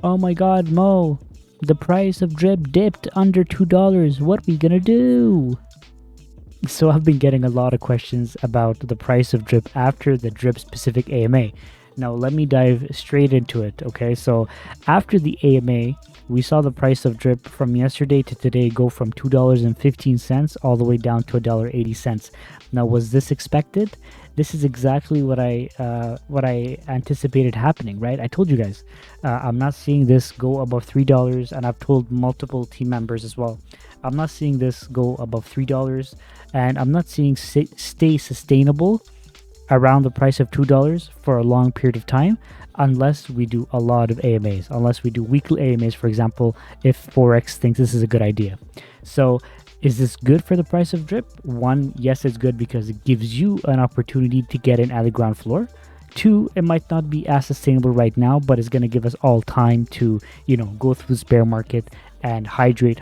Oh my god, Mo, the price of drip dipped under $2. What are we gonna do? So I've been getting a lot of questions about the price of drip after the drip specific AMA. Now let me dive straight into it, okay? So after the AMA, we saw the price of drip from yesterday to today go from $2.15 all the way down to $1.80. Now was this expected? This is exactly what I anticipated happening, right? I told you guys, I'm not seeing this go above $3, and I've told multiple team members as well. I'm not seeing this go above $3, and I'm not seeing stay sustainable around the price of $2 for a long period of time unless we do a lot of AMAs, unless we do weekly AMAs, for example, if Forex thinks this is a good idea. So is this good for the price of drip? One, yes, it's good because it gives you an opportunity to get in at the ground floor. Two, it might not be as sustainable right now, but it's going to give us all time to, go through this bear market and hydrate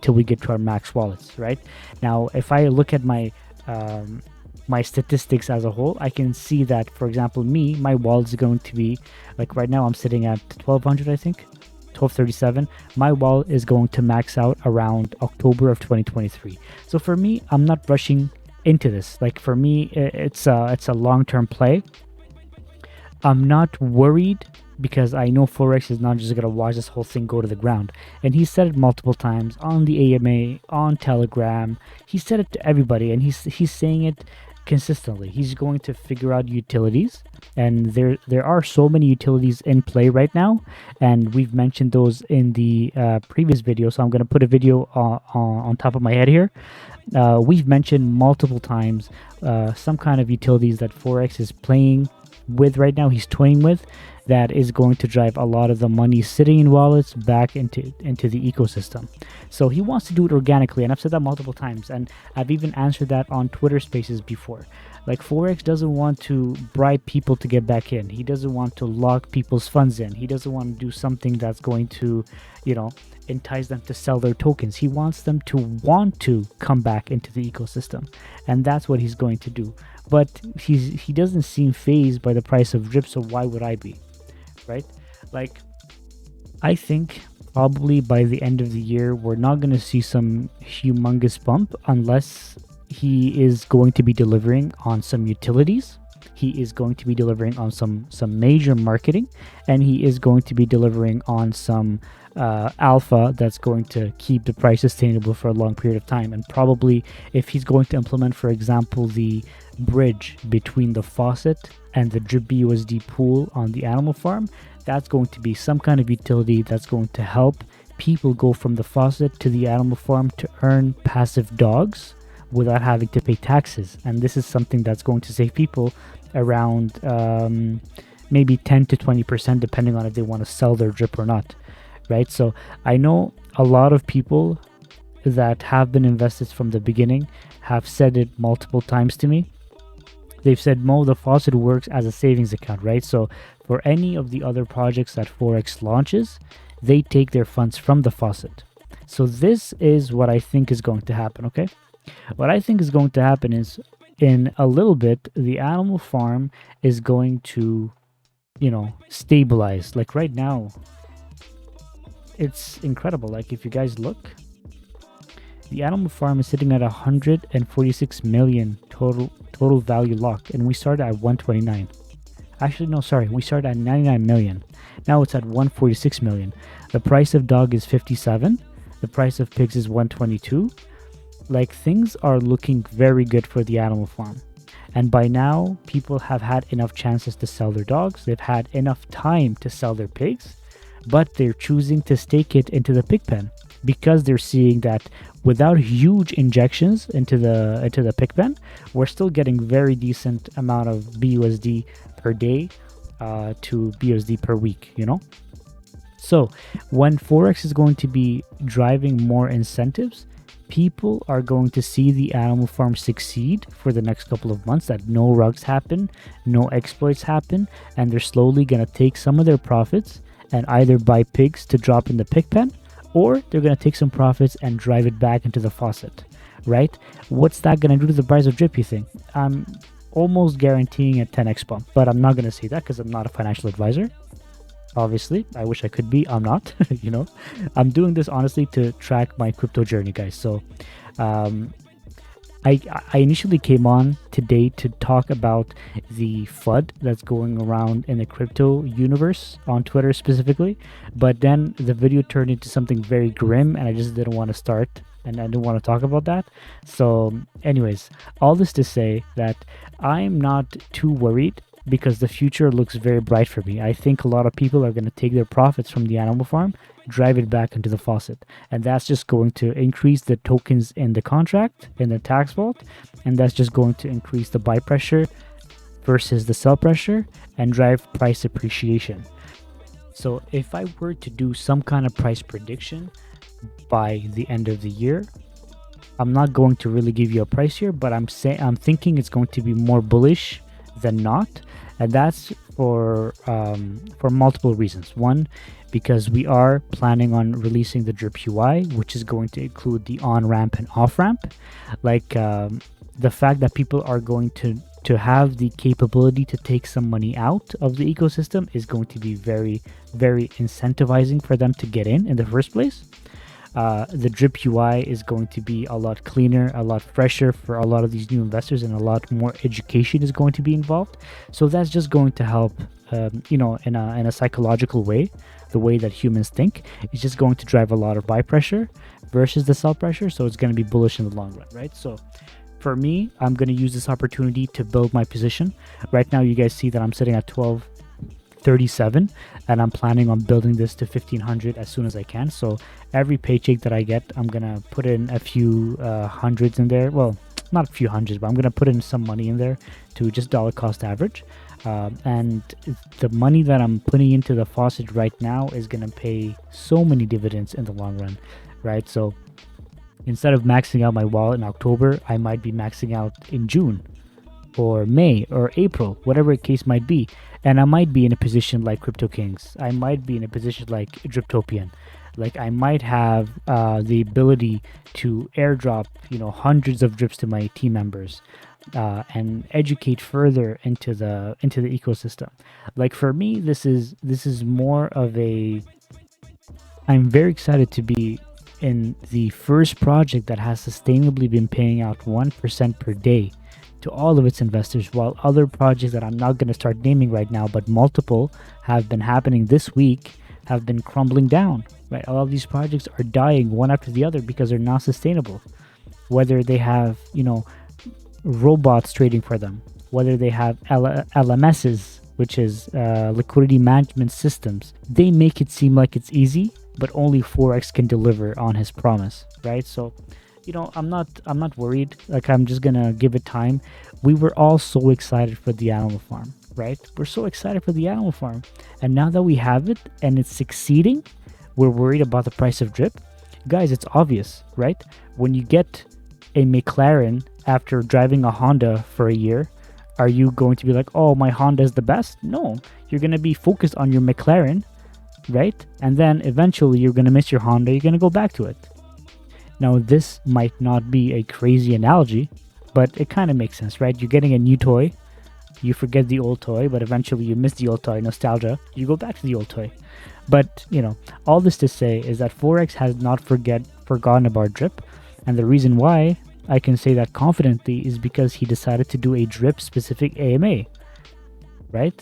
till we get to our max wallets, right? Now, if I look at my statistics as a whole, I can see that, for example, my wallet is going to be, like right now I'm sitting at 1200, I think, 1237. My wallet is going to max out around October of 2023. So for me, I'm not rushing into this. Like for me, it's a long-term play. I'm not worried because I know Forex is not just going to watch this whole thing go to the ground. And he said it multiple times on the AMA, on Telegram. He said it to everybody, and he's saying it consistently. He's going to figure out utilities, and there are so many utilities in play right now, and we've mentioned those in the previous video. So I'm going to put a video on top of my head here. We've mentioned multiple times some kind of utilities that Forex is playing with right now, he's toying with, that is going to drive a lot of the money sitting in wallets back into the ecosystem. So he wants to do it organically, and I've said that multiple times, and I've even answered that on Twitter Spaces before. Like Forex doesn't want to bribe people to get back in. He doesn't want to lock people's funds in. He doesn't want to do something that's going to, entice them to sell their tokens. He wants them to want to come back into the ecosystem, and that's what he's going to do. But he doesn't seem phased by the price of drip, so why would I be, right? Like, I think probably by the end of the year we're not going to see some humongous bump unless he is going to be delivering on some utilities. He is going to be delivering on some major marketing, and he is going to be delivering on some alpha that's going to keep the price sustainable for a long period of time. And probably if he's going to implement, for example, the bridge between the faucet and the drip BUSD pool on the animal farm, that's going to be some kind of utility that's going to help people go from the faucet to the animal farm to earn passive dogs without having to pay taxes. And this is something that's going to save people around maybe 10 to 20%, depending on if they want to sell their drip or not, right? So I know a lot of people that have been investors from the beginning have said it multiple times to me. They've said, Mo, the faucet works as a savings account, right? So for any of the other projects that Forex launches, they take their funds from the faucet. So this is what I think is going to happen, okay? What I think is going to happen is, in a little bit, the animal farm is going to, stabilize. Like right now, it's incredible. Like if you guys look, the animal farm is sitting at 146 million total value locked, and we started at 129. Actually, no, sorry, we started at 99 million. Now it's at 146 million. The price of dog is 57. The price of pigs is 122. Like, things are looking very good for the animal farm. And by now, people have had enough chances to sell their dogs. They've had enough time to sell their pigs, but they're choosing to stake it into the pig pen because they're seeing that without huge injections into the pig pen, we're still getting very decent amount of BUSD per day to BUSD per week, So when Forex is going to be driving more incentives, people are going to see the animal farm succeed for the next couple of months, that no rugs happen, no exploits happen, and they're slowly going to take some of their profits and either buy pigs to drop in the pig pen, or they're going to take some profits and drive it back into the faucet, right? What's that going to do to the price of drip, you think? I'm almost guaranteeing a 10x bump, but I'm not going to say that because I'm not a financial advisor. Obviously, I wish I could be. I'm not. I'm doing this honestly to track my crypto journey, guys. So um, I initially came on today to talk about the FUD that's going around in the crypto universe on Twitter specifically, but then the video turned into something very grim, and I just didn't want to start, and I didn't want to talk about that. So, anyways, all this to say that I'm not too worried because the future looks very bright for me. I think a lot of people are going to take their profits from the animal farm, drive it back into the faucet, and that's just going to increase the tokens in the contract, in the tax vault, and that's just going to increase the buy pressure versus the sell pressure and drive price appreciation. So if I were to do some kind of price prediction by the end of the year, I'm not going to really give you a price here, but I'm thinking it's going to be more bullish than not, and that's for multiple reasons. One, because we are planning on releasing the drip UI, which is going to include the on ramp and off ramp. Like the fact that people are going to have the capability to take some money out of the ecosystem is going to be very, very incentivizing for them to get in the first place. The drip UI is going to be a lot cleaner, a lot fresher for a lot of these new investors, and a lot more education is going to be involved. So that's just going to help, in a psychological way, the way that humans think. It's just going to drive a lot of buy pressure versus the sell pressure. So it's going to be bullish in the long run, right? So for me, I'm going to use this opportunity to build my position. Right now, you guys see that I'm sitting at 1237, and I'm planning on building this to 1500 as soon as I can. So every paycheck that I get, I'm gonna put in a few hundreds in there. Well, not a few hundreds, but I'm gonna put in some money in there to just dollar cost average. And the money that I'm putting into the faucet right now is gonna pay so many dividends in the long run, right? So instead of maxing out my wallet in October, I might be maxing out in June or May or April, whatever the case might be. And I might be in a position like Crypto Kings. I might be in a position like Driptopian. Like I might have the ability to airdrop, hundreds of drips to my team members, and educate further into the ecosystem. Like for me, this is more of a. I'm very excited to be in the first project that has sustainably been paying out 1% per day to all of its investors, while other projects that I'm not going to start naming right now, but multiple have been happening this week, have been crumbling down, right? All of these projects are dying one after the other because they're not sustainable. Whether they have, robots trading for them, whether they have LMSs, which is liquidity management systems, they make it seem like it's easy, but only Forex can deliver on his promise, right? So I'm not worried. Like I'm just gonna give it time. We were all so excited for the animal farm, right? We're so excited for the animal farm, and now that we have it and it's succeeding, we're worried about the price of drip. Guys, it's obvious, right? When you get a McLaren after driving a Honda for a year, are you going to be like, oh, my Honda is the best? No, you're gonna be focused on your McLaren, right? And then eventually you're gonna miss your Honda. You're gonna go back to it. Now, this might not be a crazy analogy, but it kind of makes sense, right? You're getting a new toy, you forget the old toy, but eventually you miss the old toy, nostalgia, you go back to the old toy. But, all this to say is that Forex has not forgotten about drip, and the reason why I can say that confidently is because he decided to do a drip-specific AMA, right?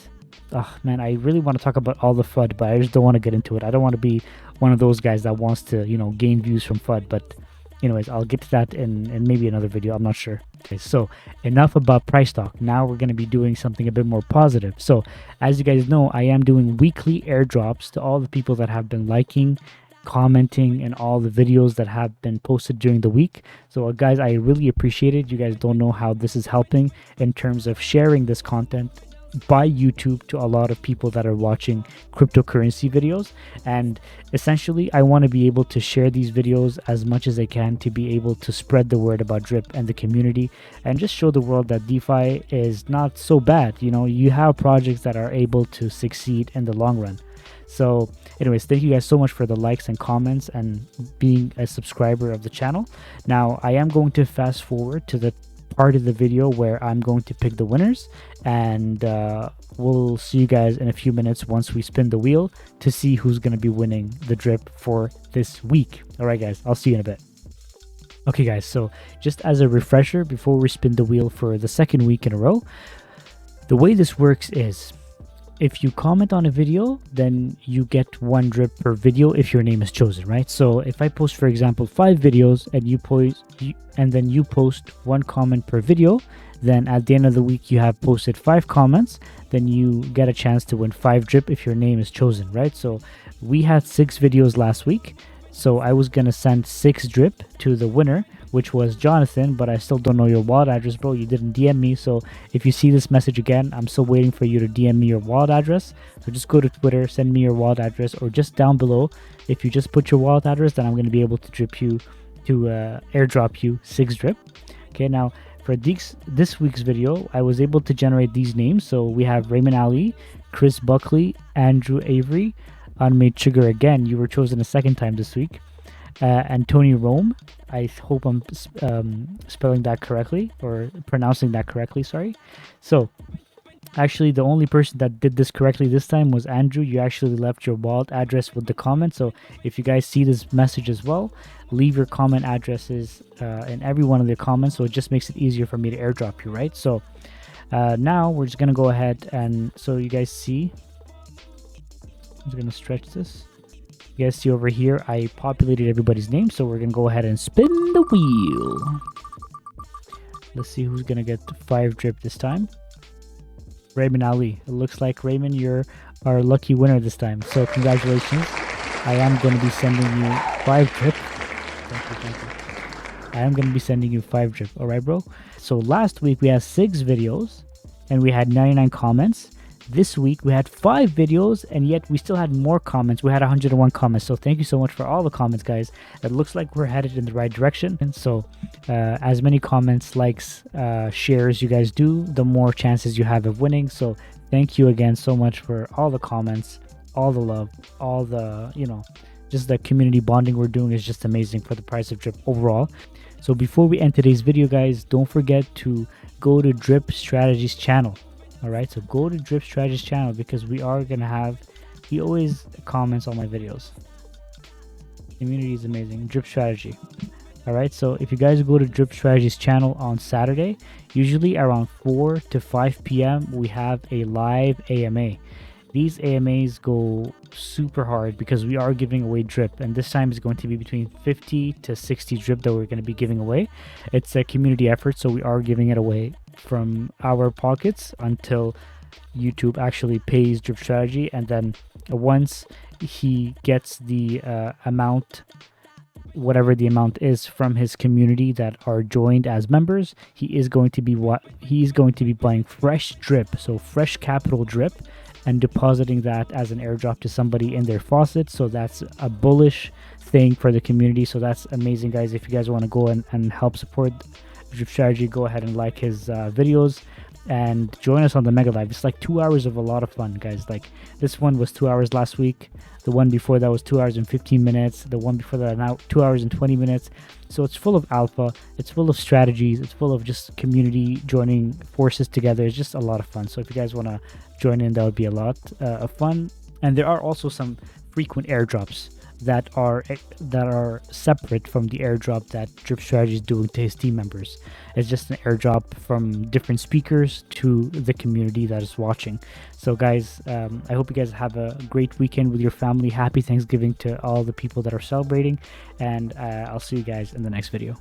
Oh, man, I really want to talk about all the FUD, but I just don't want to get into it. I don't want to be one of those guys that wants to, gain views from FUD, but anyways, I'll get to that in maybe another video. I'm not sure. Okay, so enough about price talk. Now we're going to be doing something a bit more positive. So as you guys know, I am doing weekly airdrops to all the people that have been liking, commenting, and all the videos that have been posted during the week. So guys, I really appreciate it. You guys don't know how this is helping in terms of sharing this content by YouTube to a lot of people that are watching cryptocurrency videos. And essentially, I want to be able to share these videos as much as I can to be able to spread the word about drip and the community, and just show the world that DeFi is not so bad. You have projects that are able to succeed in the long run. So anyways, thank you guys so much for the likes and comments and being a subscriber of the channel. Now I am going to fast forward to the part of the video where I'm going to pick the winners, and we'll see you guys in a few minutes once we spin the wheel to see who's going to be winning the drip for this week. All right, guys, I'll see you in a bit. Okay, guys, so just as a refresher, before we spin the wheel for the second week in a row, the way this works is if you comment on a video, then you get 1 drip per video if your name is chosen, right? So if I post, for example, 5 videos and then you post 1 comment per video, then at the end of the week you have posted 5 comments, then you get a chance to win 5 drip if your name is chosen, right? So we had 6 videos last week, so I was gonna send 6 drip to the winner, which was Jonathan, but I still don't know your wallet address, bro. You didn't DM me, so if you see this message again, I'm still waiting for you to DM me your wallet address. So just go to Twitter, send me your wallet address, or just down below, if you just put your wallet address, then I'm going to be able to airdrop you 6 drip. Okay, now for this week's video, I was able to generate these names. So we have Raymond Ali, Chris Buckley, Andrew Avery, Unmade Sugar again. You were chosen a second time this week. And Tony Rome. I hope I'm spelling that correctly or pronouncing that correctly, sorry. So actually the only person that did this correctly this time was Andrew. You actually left your wallet address with the comment, so if you guys see this message as well, leave your comment addresses in every one of the comments, so it just makes it easier for me to airdrop you, right? So now we're just gonna go ahead, and so you guys see, I'm just gonna stretch this. You guys see over here, I populated everybody's name, so we're gonna go ahead and spin the wheel. Let's see who's gonna get 5 drip this time. Raymond Ali. It looks like, Raymond, you're our lucky winner this time, so congratulations. I am going to be sending you 5 drip. Thank you. I am going to be sending you 5 drip. All right, bro? So last week we had 6 videos and we had 99 comments. This week we had 5 videos and yet we still had more comments. We had 101 comments. So thank you so much for all the comments, guys. It looks like we're headed in the right direction. And so as many comments, likes, shares you guys do, the more chances you have of winning. So thank you again so much for all the comments, all the love, all the, just the community bonding we're doing is just amazing for the price of drip overall. So before we end today's video, guys, don't forget to go to Drip Strategies channel. All right, so go to Drip Strategies channel because we are gonna have, he always comments on my videos. Community is amazing. Drip Strategy. All right, so if you guys go to Drip Strategies channel on Saturday, usually around 4 to 5 p.m. we have a live AMA. These AMAs go super hard because we are giving away drip, and this time is going to be between 50 to 60 drip that we're going to be giving away. It's a community effort, so we are giving it away from our pockets until YouTube actually pays Drip Strategy, and then once he gets the amount, whatever the amount is from his community that are joined as members, he is going to be buying fresh drip, so fresh capital drip, and depositing that as an airdrop to somebody in their faucet. So that's a bullish thing for the community. So that's amazing, guys. If you guys want to go and help support Drip Strategy, go ahead and like his videos and join us on the Mega Live. It's like 2 hours of a lot of fun, guys. Like this one was 2 hours last week. The one before that was 2 hours and 15 minutes. The one before that now 2 hours and 20 minutes. So it's full of alpha. It's full of strategies. It's full of just community joining forces together. It's just a lot of fun. So if you guys want to join in, that would be a lot of fun. And there are also some frequent airdrops that are separate from the airdrop that Drip Strategy is doing to his team members. It's just an airdrop from different speakers to the community that is watching. So guys, I hope you guys have a great weekend with your family. Happy Thanksgiving to all the people that are celebrating, and I'll see you guys in the next video.